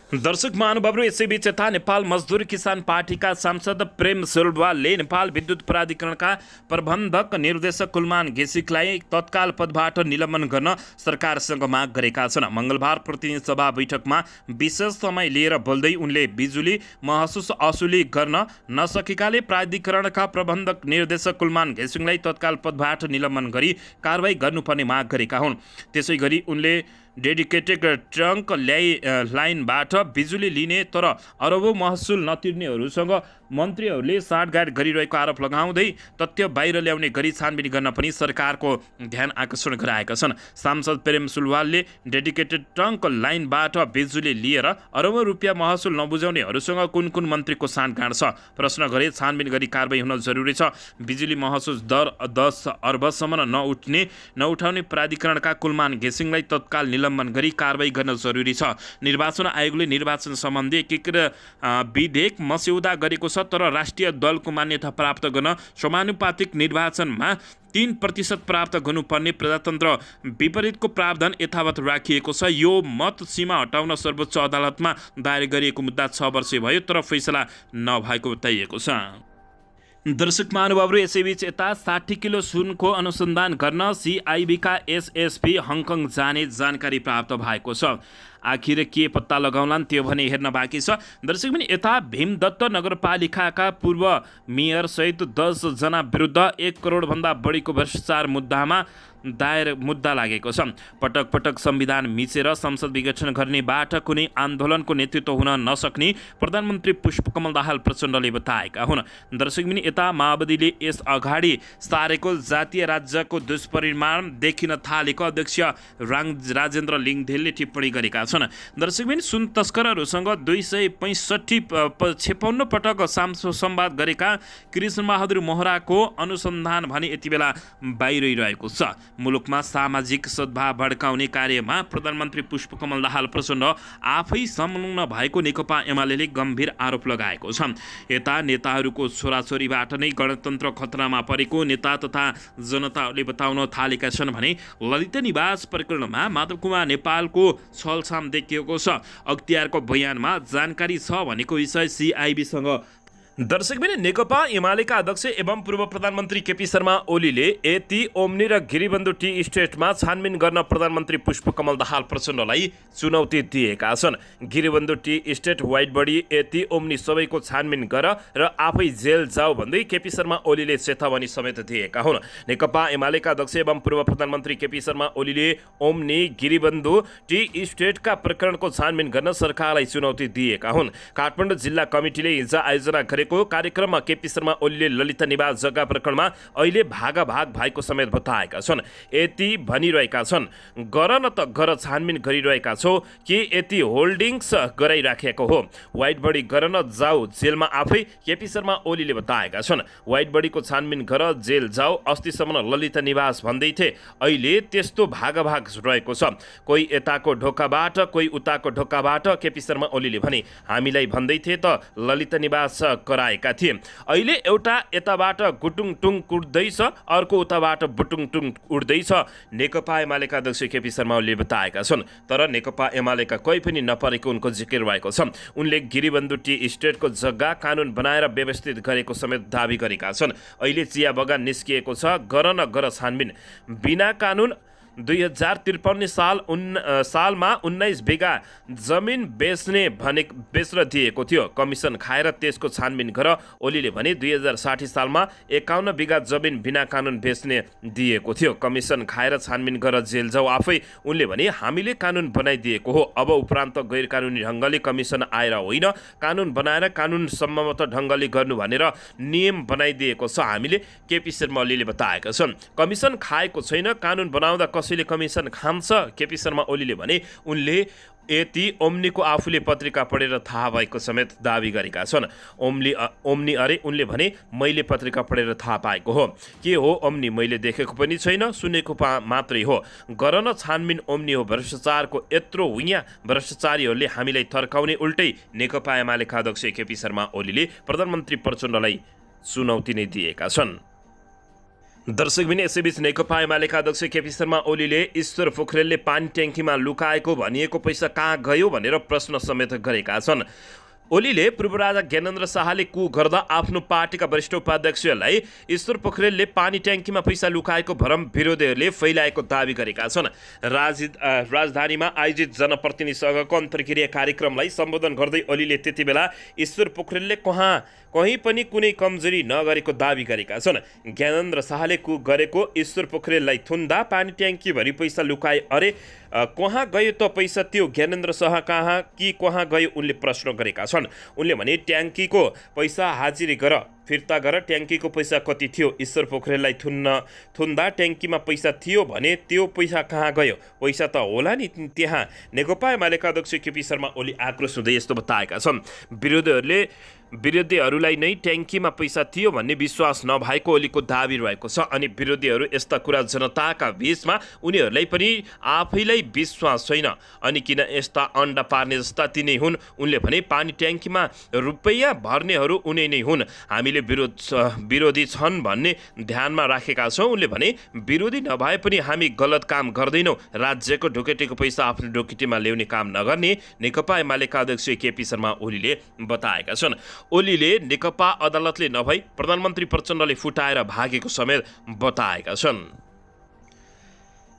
दर्शक महानुभावहरू, यसैबीच यता नेपाल मजदुर किसान पार्टीका सांसद प्रेम सेल्वालले नेपाल विद्युत प्राधिकरणका प्रबन्धक निर्देशक कुलमान घिसिकलाई तत्काल पदबाट निलम्बन गर्न सरकारसँग माग गरेका छन्। मङ्गलबार प्रतिनिधि सभा बैठकमा विशेष समय लिएर बोल्दै उनले बिजुली महसुस असुली गर्न नसकेकाले प्राधिकरणका प्रबन्धक निर्देशक कुलमान घिसिङलाई तत्काल पदबाट निलम्बन गरी कारबाही गर्नुपर्ने माग गरेका हुन्। त्यसैगरी उनले डेडिकेटेड ट्रङ्क लाइनबाट बिजुली लिने तर अरबौँ महसुल नतिर्नेहरूसँग मन्त्रीहरूले साँठगाँठ गरिरहेको आरोप लगाउँदै तथ्य बाहिर ल्याउने गरी छानबिन गर्न पनि सरकारको ध्यान आकर्षण गराएका छन्। सांसद प्रेम सुलवालले डेडिकेटेड ट्रङ्क लाइनबाट बिजुली लिएर अरबौँ रुपियाँ महसुल नबुझाउनेहरूसँग कुन कुन मन्त्रीको साँठगाँठ छ प्रश्न गरे छानबिन गरी कारबाही हुन जरुरी छ। बिजुली महसुल दर 10 अर्बसम्म नउठाउने प्राधिकरणका कुलमान घिसिङलाई तत्काल निलम्बन गरी कारबाही गर्न जरुरी छ। निर्वाचन आयोगले निर्वाचन सम्बन्धी एकीकृत विधेयक मस्यौदा गरेको छ, तर राष्ट्रिय दलको मान्यता प्राप्त गर्न समानुपातिक निर्वाचनमा 3% प्राप्त गर्नुपर्ने प्रजातन्त्र विपरीतको प्रावधान यथावत राखिएको छ। यो मत सीमा हटाउन सर्वोच्च अदालतमा दायर गरिएको मुद्दा 6 वर्ष भयो, तर फैसला नभएको बताइएको छ। दर्शक महानुभावहरू, यसैबीच यता 60 किलो सुनको अनुसन्धान गर्न CIB का SSP हङकङ जाने जानकारी प्राप्त भएको छ। आखिर के पत्ता लगाउलान् त्यो भने हेर्न बाँकी छ। दर्शक पनि यता भीमदत्त नगरपालिकाका पूर्व मेयर सहित 10 जना विरुद्ध 1 करोडभन्दा बढीको भ्रष्टाचार मुद्दामा दायर मुद्दा लागेको छ। पटक पटक संविधान मिचेर संसद विघटन गर्नेबाट कुनै आन्दोलनको नेतृत्व हुन नसक्ने प्रधानमन्त्री पुष्पकमल दाहाल प्रचण्डले बताएका हुन्। दर्शक पनि यता माओवादीले यस अगाडि सारेको जातीय राज्यको दुष्परिणाम देखिन थालेको अध्यक्ष राजेन्द्र लिङदेलले टिप्पणी गरेका छन्। दर्शक पनि सुन तस्करहरूसँग 256 पटक संवाद गरेका कृष्णबहादुर मोहराको अनुसन्धान भने यति बेला बाहिरिरहेको छ। मुलुकमा सामाजिक सद्भाव भड्काउने कार्यमा प्रधानमन्त्री पुष्पकमल दाहाल प्रचण्ड आफै संलग्न भएको नेकपा एमाले गम्भीर आरोप लगाएको छ। यता नेताहरूको छोराछोरीबाट नै गणतन्त्र खतरामा परेको नेता तथा जनताहरूले बताउन थालेका छन् भने ललित निवास प्रकरणमा माधव कुमार नेपालको छलछाम देखिएको छ। अख्तियारको बयानमा जानकारी छ भनेको विषय CIB सँग। दर्शक पनि नेकपा एमालेका अध्यक्ष एवं पूर्व प्रधानमन्त्री केपी शर्मा ओलीले एती ओम्नी र गिरिबन्धु टी स्टेटमा छानबिन गर्न प्रधानमन्त्री पुष्पकमल दाहाल प्रचण्डलाई चुनौती दिएका छन्। गिरिबन्धु टी स्टेट व्हाइट बडी एती ओम्नी सबैको छानबिन गर र आफै जेल जाऊ भन्दै केपी शर्मा ओलीले चेतावनी समेत दिएका हुन्। नेकपा एमालेका अध्यक्ष एवं पूर्व प्रधानमन्त्री केपी शर्मा ओलीले ओम्नी गिरिबन्धु टी स्टेटका प्रकरणको छानबिन गर्न सरकारलाई चुनौती दिएका हुन्। काठमाडौँ जिल्ला कमिटीले हिजो आयोजना कार्यक्रममा केपी शर्मा ओलीले ललित निवास जग्गा प्रकरणमा अहिले भागाभाग भएको समेत बताएका छन्। यति भनिरहेका छन्, गर न त गर छानबिन गरिरहेका छौ कि यति होल्डिङ्स गराइराखेको हो, व्हाइट बडी गर न जाऊ जेलमा आफै, केपी शर्मा ओलीले बताएका छन्। व्हाइट बडीको छानबिन गर जेल जाऊ, अस्तिसम्म ललित निवास भन्दै थिए, अहिले त्यस्तो भागाभाग रहेको छ। कोही यताको ढोकाबाट कोही उताको ढोकाबाट, केपी शर्मा ओलीले भने हामीलाई भन्दै थिए त ललित निवास कराएका थिए, अहिले एउटा यताबाट गुटुङटुङ उड्दैछ अर्को उताबाट बुटुङटुङ उड्दैछ, नेकपा एमालेका अध्यक्ष केपी शर्मा ओलीले बताएका छन्। तर नेकपा एमालेका कोही पनि नपरेको उनको जिकिर भएको छ। उनले गिरिबन्धु टी स्टेटको जग्गा कानुन बनाएर व्यवस्थित गरेको समेत दावी गरेका छन्। अहिले चिया बगान निस्किएको छ, गर न गर छानबिन बिना कानुन। 2053 सालमा 19 बिघा जमिन बेच्न दिएको थियो, कमिसन खाएर त्यसको छानबिन गर। ओलीले भने 2060 सालमा 51 बिघा जमिन बिना कानुन बेच्ने दिएको थियो, कमिसन खाएर छानबिन गर जेल जाऊ आफै। उनले भने हामीले कानुन बनाइदिएको हो, अब उपरान्त गैर कानुनी ढङ्गले कमिसन आएर होइन, कानुन बनाएर कानुन सम्मत ढङ्गले गर्नु भनेर नियम बनाइदिएको छ हामीले, केपी शर्मा ओलीले बताएका छन्। कमिसन खाएको छैन, कानुन बनाउँदा कसैले कमिसन खान्छ, केपी शर्मा ओलीले भने। उनले यति ओम्नीको आफूले पत्रिका पढेर थाहा भएको समेत दावी गरेका छन्। ओम्नी अरे उनले भने मैले पत्रिका पढेर थाहा पाएको हो, के हो ओम्नी मैले देखेको पनि छैन, सुनेको मात्रै हो, गर न छानबिन ओम्नी हो भ्रष्टाचारको यत्रो हुइया, भ्रष्टाचारीहरूले हामीलाई थर्काउने। उल्टै नेकपा एमालेका अध्यक्ष केपी शर्मा ओलीले प्रधानमन्त्री प्रचण्डलाई चुनौती नै दिएका छन्। दर्शकबिन यसैबीच नेकपा एमालेका अध्यक्ष केपी शर्मा ओलीले ईश्वर पोखरेलले पानी ट्याङ्कीमा लुकाएको भनिएको पैसा कहाँ गयो भनेर प्रश्न समेत गरेका छन्। ओलीले पूर्व राजा ज्ञानेन्द्र शाहले कु गर्दा आफ्नो पार्टीका वरिष्ठ उपाध्यक्षलाई ईश्वर पोखरेलले पानी ट्याङ्कीमा पैसा लुकाएको भरम विरोधीहरूले फैलाएको दावी गरेका छन्। राजधानीमा आयोजित जनप्रतिनिधिसँगको अन्तर्क्रिया कार्यक्रमलाई सम्बोधन गर्दै ओलीले त्यति बेला ईश्वर पोखरेलले कहीँ पनि कुनै कमजोरी नगरेको दावी गरेका छन्। ज्ञानेन्द्र शाहले कु गरेको ईश्वर पोखरेललाई थुन्दा पानी ट्याङ्कीभरि पैसा लुकाए, अरे कहाँ गयो त पैसा? त्यो ज्ञानेन्द्र शाह कहाँ कि कहाँ गयो उनले प्रश्न गरेका छन्। उनले भने ट्याङ्कीको पैसा हाजिरी गर, फिर्ता गर, ट्याङ्कीको पैसा कति थियो? ईश्वर पोखरेललाई थुन्दा ट्याङ्कीमा पैसा थियो भने त्यो पैसा कहाँ गयो? पैसा त होला नि त्यहाँ। नेकपा एमालेका अध्यक्ष केपी शर्मा ओली आक्रोश हुँदै यस्तो बताएका छन्। विरोधीहरूलाई नै ट्याङ्कीमा पैसा थियो भन्ने विश्वास नभएको ओलीको दावी रहेको छ। अनि विरोधीहरू यस्ता कुरा जनताका बीचमा उनीहरूलाई पनि आफैलाई विश्वास छैन, अनि किन यस्ता अन्डा पार्ने जस्ता तिनै हुन्। उनले भने पानी ट्याङ्कीमा रुपैयाँ भर्नेहरू उनी नै हुन्, हामीले विरोधी छन् भन्ने ध्यानमा राखेका छौँ। उनले भने विरोधी नभए पनि हामी गलत काम गर्दैनौँ, राज्यको ढोकेटेको पैसा आफ्नो ढोकेटीमा ल्याउने काम नगर्ने नेकपा एमालेका अध्यक्ष केपी शर्मा ओलीले बताएका छन्। ओलीले नेकपा अदालतले नभई प्रधानमन्त्री प्रचण्डले फुटाएर भागेको समेत बताएका छन्।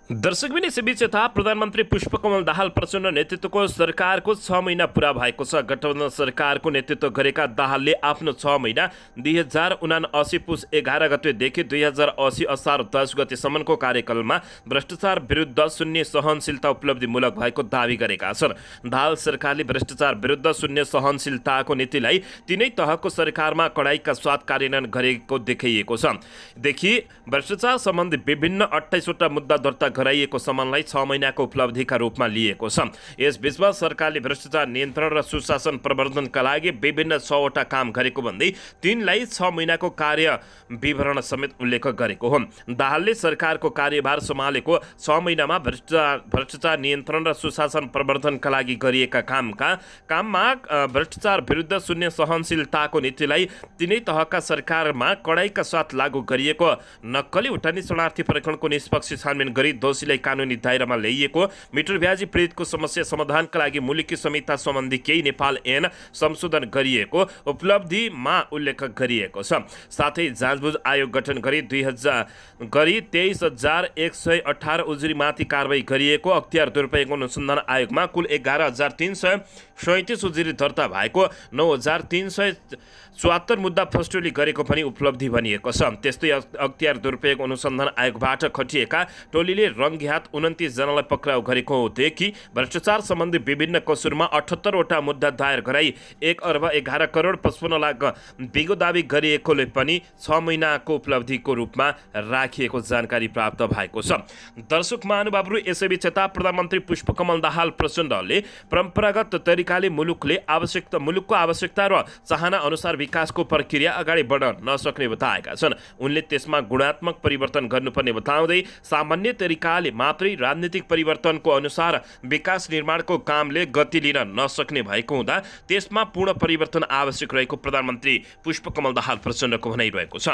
दर्शकबिन यसैबीच यता प्रधानमन्त्री पुष्पकमल दाहाल प्रचण्ड नेतृत्वको सरकारको 6 महिना पुरा भएको छ। गठबन्धन सरकारको नेतृत्व गरेका दाहालले आफ्नो 6 महिना 2079 पुस 11 गतेदेखि 2080 असार 10 गतेसम्मको कार्यकालमा भ्रष्टाचार विरुद्ध शून्य सहनशीलता उपलब्धिमूलक भएको दावी गरेका छन्। दाहाल सरकारले भ्रष्टाचार विरुद्ध शून्य सहनशीलताको नीतिलाई तिनै तहको सरकारमा कडाइका साथ कार्यान्वयन गरेको देखिएको छ। भ्रष्टाचार सम्बन्धी विभिन्न 28 वटा मुद्दा दर्ता गराइएको सम्मानलाई 6 महिनाको उपलब्धिका रूपमा लिएको छ। यसबीचमा सरकारले भ्रष्टाचार नियन्त्रण र सुशासन प्रवर्धनका लागि विभिन्न 6 वटा काम गरेको भन्दै तिनलाई 6 महिनाको कार्य विवरण समेत उल्लेख गरेको हो। दाहालले सरकारको कार्यभार सम्हालेको 6 महिनामा भ्रष्टाचार नियन्त्रण र सुशासन प्रवर्धनका लागि गरिएका काममा भ्रष्टाचार विरुद्ध शून्य सहनशीलताको नीतिलाई तिनै तहका सरकारमा कडाइका साथ लागू गरिएको, नक्कली उठानी शरणार्थी प्रकरणको निष्पक्ष छानबिन गरी दोषीलाई कानुनी दायरामा ल्याइएको, मिटर ब्याजी पीडितको समस्या समाधानका लागि मुलुकी संहिता सम्बन्धी केही नेपाल ऐन संशोधन गरिएको उपलब्धिमा उल्लेख गरिएको छ। साथै जाँचबुझ आयोग गठन गरी 23,118 उजुरीमाथि कारबाही गरिएको, अख्तियार दुरुपयोग अनुसन्धान आयोगमा कुल 11,337 उजुरी दर्ता भएको, 9,374 मुद्दा फस्टोली गरेको पनि उपलब्धि भनिएको छ। त्यस्तै अख्तियार दुरुपयोग अनुसन्धान आयोगबाट खटिएका टोलीले रङ्गिहात 29 जनालाई पक्राउ गरेकोदेखि भ्रष्टाचार सम्बन्धी विभिन्न कसुरमा 78 वटा मुद्दा दायर गराई 1,11,55,00,000 बिगो दावी गरिएकोले पनि 6 महिनाको उपलब्धिको रूपमा राखिएको जानकारी प्राप्त भएको छ। दर्शक महानुभावहरू, यसैबीच यता प्रधानमन्त्री पुष्पकमल दाहाल प्रचण्डले परम्परागत तरिकाले मुलुकको आवश्यकता र चाहना अनुसार विकासको प्रक्रिया अगाडि बढ्न नसक्ने बताएका छन्। उनले त्यसमा गुणात्मक परिवर्तन गर्नुपर्ने बताउँदै सामान्य तरिकाले मात्रै राजनीतिक परिवर्तनको अनुसार विकास निर्माणको कामले गति लिन नसक्ने भएको हुँदा त्यसमा पूर्ण परिवर्तन आवश्यक रहेको प्रधानमन्त्री पुष्पकमल दाहाल प्रचण्डको भनाइरहेको छ।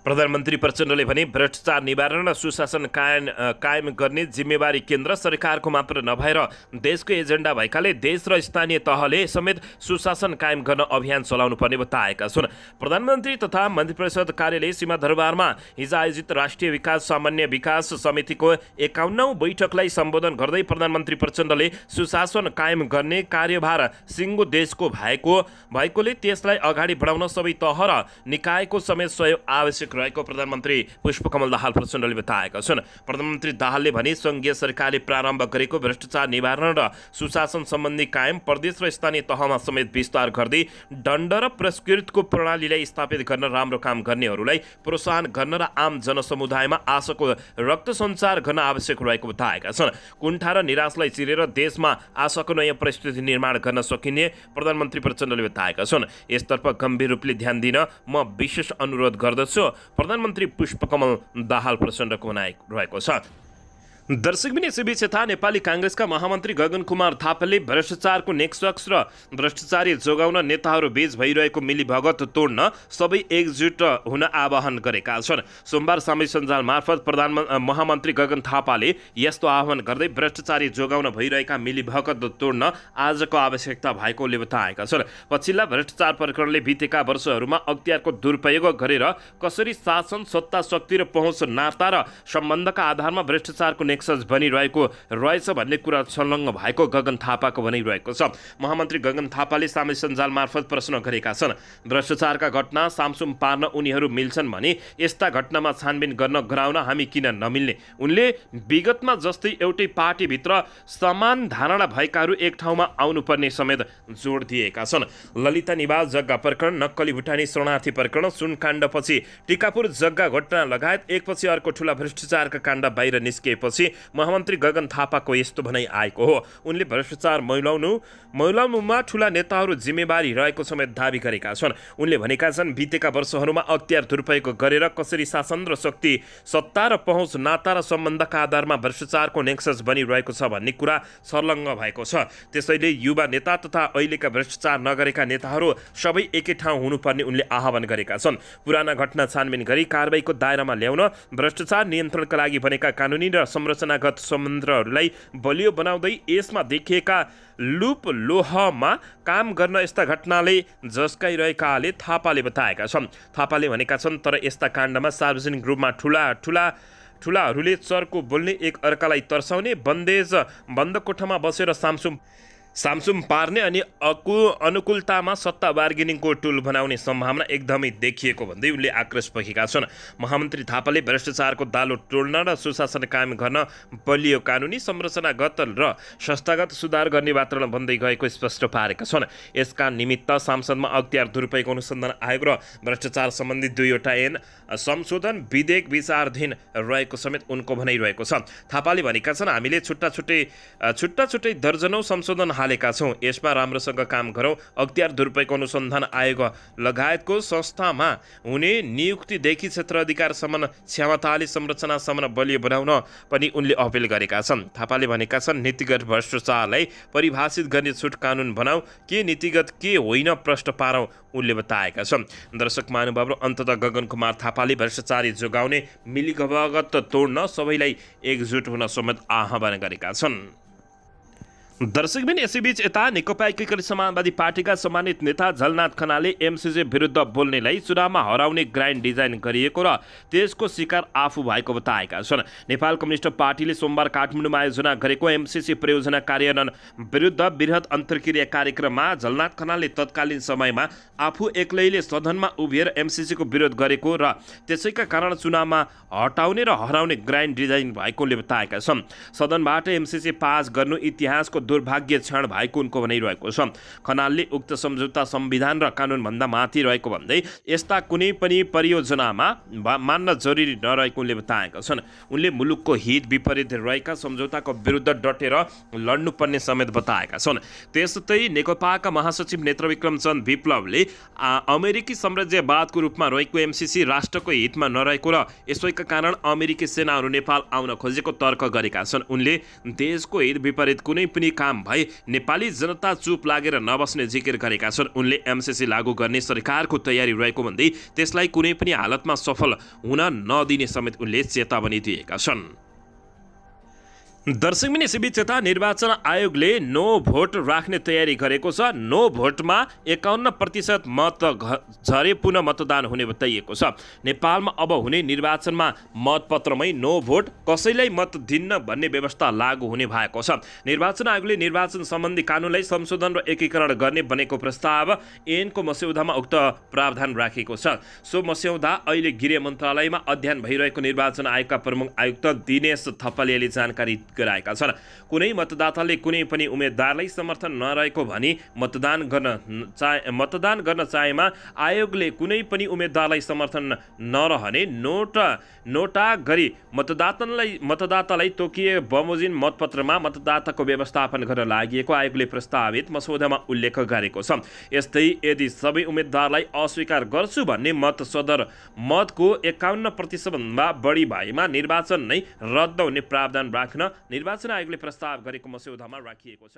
प्रधानमन्त्री प्रचण्डले भने भ्रष्टाचार निवारण र सुशासन कायम गर्ने जिम्मेवारी केन्द्र सरकारको मात्र नभएर देशको एजेन्डा भएकाले देश र स्थानीय तहले समेत सुशासन कायम गर्न अभियान चलाउनु पर्ने बताएका छन्। प्रधानमन्त्री तथा मन्त्री परिषद कार्यालय सीमादरबारमा हिजो आयोजित राष्ट्रिय विकास सामान्य विकास समितिको 51औं बैठकलाई सम्बोधन गर्दै प्रधानमन्त्री प्रचण्डले सुशासन कायम गर्ने कार्यभार सिङ्गो देशको भएकोले त्यसलाई अगाडि बढाउन सबै तह र निकायको समेत सहयोग आवश्यक रहेको प्रधानमन्त्री पुष्पकमल दाहाल प्रचण्डले बताएका छन्। प्रधानमन्त्री दाहालले भने सङ्घीय सरकारले प्रारम्भ गरेको भ्रष्टाचार निवारण र सुशासन सम्बन्धी कायम प्रदेश र स्थानीय तहमा समेत विस्तार गर्दै दण्ड र पुरस्कृतको प्रणालीलाई स्थापित गर्न, राम्रो काम गर्नेहरूलाई प्रोत्साहन गर्न र आम जनसमुदायमा आशाको रक्त सञ्चार गर्न आवश्यक रहेको बताएका छन्। कुण्ठा र निराशलाई चिरेर देशमा आशाको नयाँ परिस्थिति निर्माण गर्न सकिने प्रधानमन्त्री प्रचण्डले बताएका छन्। यसतर्फ गम्भीर रूपले ध्यान दिन म विशेष अनुरोध गर्दछु, प्रधानमन्त्री पुष्पकमल दाहाल प्रचण्डको भनाइ रहेको छ। दर्शकबिन यसैबीच यता नेपाली काङ्ग्रेसका महामन्त्री गगन कुमार थापाले भ्रष्टाचारको नेक्सस र भ्रष्टाचारी जोगाउन नेताहरू बीच भइरहेको मिलीभगत तोड्न सबै एकजुट हुन आह्वान गरेका छन्। सोमबार सामाजिक सञ्जाल मार्फत महामन्त्री गगन थापाले यस्तो आह्वान गर्दै भ्रष्टाचारी जोगाउन भइरहेका मिलीभगत तोड्न आजको आवश्यकता भएकोले बताएका छन्। पछिल्ला भ्रष्टाचार प्रकरणले बितेका वर्षहरूमा अख्तियारको दुरुपयोग गरेर कसरी शासन, सत्ता, शक्ति र पहुँच, नाता र सम्बन्धका आधारमा भ्रष्टाचारको नेक्सस बनिरहेको रहेछ भन्ने कुरा संलग्न भएको गगन थापाको भनाइरहेको छ। महामन्त्री गगन थापाले सामाजिक सञ्जाल मार्फत प्रश्न गरेका छन्। भ्रष्टाचारका घटना सामसुम पार्न उनीहरू मिल्छन् भने यस्ता घटनामा छानबिन गर्न गराउन हामी किन नमिल्ने? उनले विगतमा जस्तै एउटै पार्टीभित्र समान धारणा भएकाहरू एक ठाउँमा आउनुपर्ने समेत जोड दिएका छन्। ललिता निवास जग्गा प्रकरण, नक्कली भुटानी शरणार्थी प्रकरण, सुनकाण्डपछि टिकापुर जग्गा घटना लगायत एकपछि अर्को ठूला भ्रष्टाचारका काण्ड बाहिर निस्किएपछि महामन्त्री गगन थापाको यस्तो भनाइ आएको हो। उनले भ्रष्टाचार मैलाउनुमा ठूला नेताहरू जिम्मेवारी रहेको समेत दावी गरेका छन्। उनले भनेका छन्, बितेका वर्षहरूमा अख्तियार दुरुपयोग गरेर कसरी शासन र शक्ति, सत्ता र पहुँच, नाता र सम्बन्धका आधारमा भ्रष्टाचारको नेक्सस बनिरहेको छ भन्ने कुरा संलग्न भएको छ। त्यसैले युवा नेता तथा अहिलेका भ्रष्टाचार नगरेका नेताहरू सबै एकै ठाउँ हुनुपर्ने उनले आह्वान गरेका छन्। पुराना घटना छानबिन गरी कारबाहीको दायरामा ल्याउन, भ्रष्टाचार नियन्त्रणका लागि बनेका कानुनी र संरचनागत सम्बन्धहरूलाई बलियो बनाउँदै यसमा देखिएका लुप लोहमा काम गर्न यस्ता घटनाले झस्काइरहेकाले थापाले बताएका छन्। थापाले भनेका छन्, तर यस्ता काण्डमा सार्वजनिक रूपमा ठुलाहरूले चर्को बोल्ने, एक अर्कालाई तर्साउने, बन्द कोठामा बसेर सामसुम पार्ने अनि अनुकूलतामा सत्ता बार्गेनिङको टुल बनाउने सम्भावना एकदमै देखिएको भन्दै उनले आक्रोश पोखेका छन्। महामन्त्री थापाले भ्रष्टाचारको दालो तोड्न र सुशासन कायम गर्न बलियो कानुनी, संरचनागत र संस्थागत सुधार गर्ने वातावरण बन्दै गएको स्पष्ट पारेका छन्। यसका निमित्त संसदमा अख्तियार दुरुपयोग अनुसन्धान आयोग र भ्रष्टाचार सम्बन्धी 2वटा ऐन संशोधन विधेयक विचाराधीन रहेको समेत उनको भनाइरहेको छ। थापाले भनेका छन्, हामीले छुट्टा छुट्टै दर्जनौं संशोधन हालेका छौँ। यसमा राम्रोसँग काम गरौँ। अख्तियार दुरुपयोग अनुसन्धान आयोग लगायतको संस्थामा हुने नियुक्तिदेखि क्षेत्र अधिकारसम्म, क्षमताले संरचनासम्म बलियो बनाउन पनि उनले अपिल गरेका छन्। थापाले भनेका छन्, नीतिगत भ्रष्टाचारलाई परिभाषित गर्ने छुट कानुन बनाऊ, के नीतिगत के होइन प्रश्न पारौँ, उनले बताएका छन्। दर्शक महानुभाव र अन्ततः गगन कुमार थापाले भ्रष्टाचारी जोगाउने, मिलीभगत तोड्न सबैलाई एकजुट हुन समेत आह्वान गरेका छन्। दर्शकबिन यसैबीच यता नेकपा एकीकृत समाजवादी पार्टीका सम्मानित नेता झलनाथ खनालले एमसिसी विरुद्ध बोल्नेलाई चुनावमा हराउने ग्रान्ड डिजाइन गरिएको र त्यसको शिकार आफू भएको बताएका छन्। नेपाल कम्युनिस्ट पार्टीले सोमबार काठमाडौँमा आयोजना गरेको एमसिसी परियोजना कार्यान्वयन विरुद्ध वृहत अन्तर्क्रिया कार्यक्रममा झलनाथ खनालले तत्कालीन समयमा आफू एक्लैले सदनमा उभिएर एमसिसीको विरोध गरेको र त्यसैका कारण चुनावमा हटाउने र हराउने ग्रान्ड डिजाइन भएकोले बताएका छन्। सदनबाट एमसिसी पास गर्नु इतिहासको दुर्भाग्य क्षण भएको उनको भनाइरहेको छ। खनालले उक्त सम्झौता संविधान र कानुनभन्दा माथि रहेको भन्दै यस्ता कुनै पनि परियोजनामा मान्न जरुरी नरहेको उनले बताएका छन्। उनले मुलुकको हित विपरीत रहेका सम्झौताको विरुद्ध डटेर लड्नुपर्ने समेत बताएका छन्। त्यस्तै नेकपाका महासचिव नेत्रविक्रम चन्द विप्लवले अमेरिकी साम्राज्यवादको रूपमा रहेको एमसिसी राष्ट्रको हितमा नरहेको र यसैका कारण अमेरिकी सेनाहरू नेपाल आउन खोजेको तर्क गरेका छन्। उनले देशको हित विपरीत कुनै पनि काम भए नेपाली जनता चुप लागेर नबस्ने जिकिर गरेका छन्। उनले एमसिसी लागू गर्ने सरकारको तयारी रहेको भन्दै त्यसलाई कुनै पनि हालतमा सफल हुन नदिने समेत उनले चेतावनी दिएका छन्। दर्शकबिन यसैबीच यता निर्वाचन आयोगले नो भोट राख्ने तयारी गरेको छ। नो भोटमा 51% मत झरे पुनः मतदान हुने बताइएको छ। नेपालमा अब हुने निर्वाचनमा मतपत्रमै नो भोट, कसैलाई मत दिन्न भन्ने व्यवस्था लागू हुने भएको छ। निर्वाचन आयोगले निर्वाचन सम्बन्धी कानुनलाई संशोधन र एकीकरण गर्ने बनेको प्रस्ताव ऐनको मस्यौदामा उक्त प्रावधान राखेको छ। सो मस्यौदा अहिले गृह मन्त्रालयमा अध्ययन भइरहेको निर्वाचन आयोगका प्रमुख आयुक्त दिनेश थपलियाले जानकारी गराएका छन्। कुनै मतदाताले कुनै पनि उम्मेदवारलाई समर्थन नरहेको भनी मतदान गर्न चाहेमा आयोगले कुनै पनि उम्मेदवारलाई समर्थन नरहने नोटा गरी मतदातालाई तोकिए बमोजिम मतपत्रमा मतदाताको व्यवस्थापन गर्न लागि आयोगले प्रस्तावित मसौदामा उल्लेख गरेको छ। यस्तै यदि सबै उम्मेदवारलाई अस्वीकार गर्छु भन्ने मत सदर मतको 51%भन्दा बढी भएमा निर्वाचन नै रद्द हुने प्रावधान राख्न निर्वाचन आयोगले प्रस्ताव गरेको मसौदामा राखिएको छ।